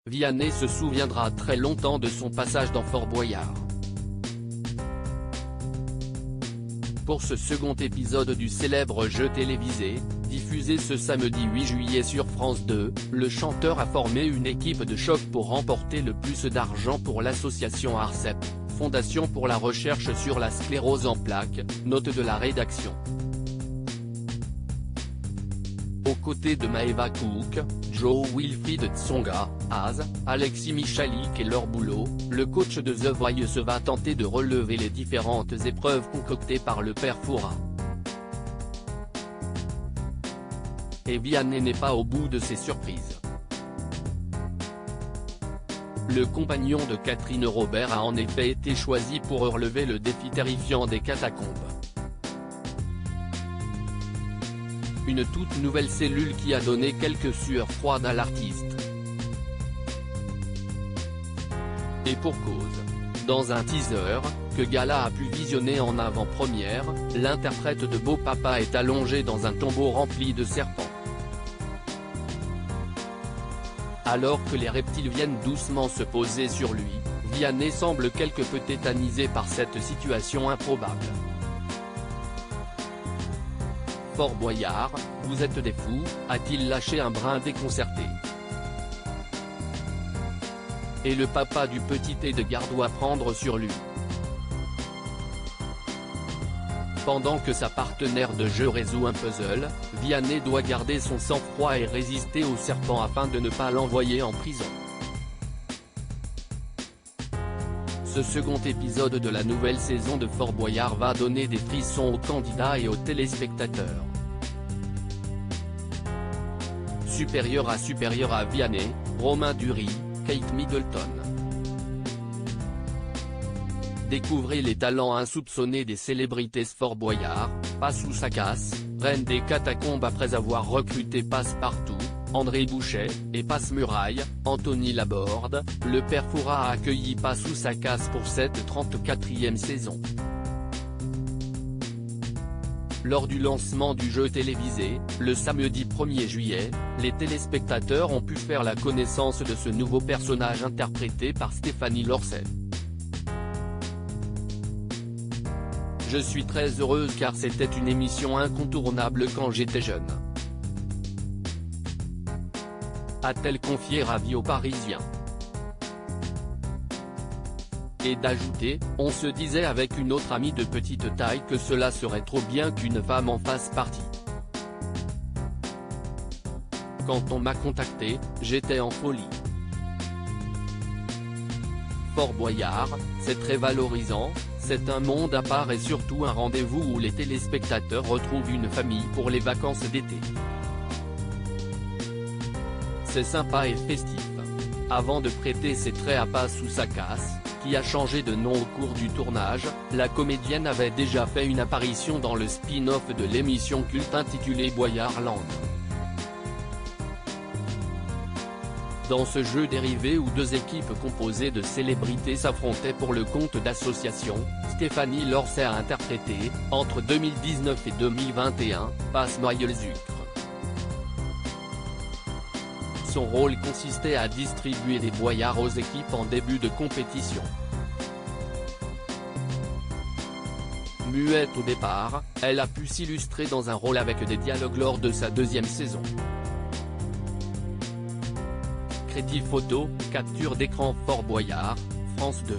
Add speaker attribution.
Speaker 1: Vianney se souviendra très longtemps de son passage dans Fort Boyard. Pour ce second épisode du célèbre jeu télévisé, diffusé ce samedi 8 juillet sur France 2, le chanteur a formé une équipe de choc pour remporter le plus d'argent pour l'association ARCEP, Fondation pour la recherche sur la sclérose en plaques, note de la rédaction. Aux côtés de Maeva Cook, Joe Wilfried Tsonga, Az, Alexis Michalik et Laure Boulot, le coach de The Voice va tenter de relever les différentes épreuves concoctées par le père Fouras. Et Vianney n'est pas au bout de ses surprises. Le compagnon de Catherine Robert a en effet été choisi pour relever le défi terrifiant des catacombes. Une toute nouvelle cellule qui a donné quelques sueurs froides à l'artiste. Et pour cause. Dans un teaser, que Gala a pu visionner en avant-première, l'interprète de Beau Papa est allongé dans un tombeau rempli de serpents. Alors que les reptiles viennent doucement se poser sur lui, Vianney semble quelque peu tétanisé par cette situation improbable. Fort Boyard, vous êtes des fous, a-t-il lâché un brin déconcerté. Et le papa du petit Edgar doit prendre sur lui. Pendant que sa partenaire de jeu résout un puzzle, Vianney doit garder son sang-froid et résister au serpent afin de ne pas l'envoyer en prison. Ce second épisode de la nouvelle saison de Fort Boyard va donner des frissons aux candidats et aux téléspectateurs. Supérieur à Vianney, Romain Duris, Kate Middleton. Découvrez les talents insoupçonnés des célébrités Fort Boyard, Passou Sakas, reine des catacombes après avoir recruté Passe-Partout, André Bouchet, et Passe-Muraille, Anthony Laborde. Le père Fouras a accueilli Passou Sakas pour cette 34e saison. Lors du lancement du jeu télévisé, le samedi 1er juillet, les téléspectateurs ont pu faire la connaissance de ce nouveau personnage interprété par Stéphanie Lorset. Je suis très heureuse car c'était une émission incontournable quand j'étais jeune. A-t-elle confié ravie aux Parisiens. Et d'ajouter, on se disait avec une autre amie de petite taille que cela serait trop bien qu'une femme en fasse partie. Quand on m'a contacté, j'étais en folie. Fort Boyard, c'est très valorisant, c'est un monde à part et surtout un rendez-vous où les téléspectateurs retrouvent une famille pour les vacances d'été. C'est sympa et festif. Avant de prêter ses traits à Passou Sakas, qui a changé de nom au cours du tournage, la comédienne avait déjà fait une apparition dans le spin-off de l'émission culte intitulée Boyardland. Dans ce jeu dérivé où deux équipes composées de célébrités s'affrontaient pour le compte d'associations, Stéphanie Lorset a interprété, entre 2019 et 2021, Passe-Noyeul-Zucre. Son rôle consistait à distribuer des boyards aux équipes en début de compétition. Muette au départ, elle a pu s'illustrer dans un rôle avec des dialogues lors de sa deuxième saison. Crédit photo, capture d'écran Fort Boyard, France 2.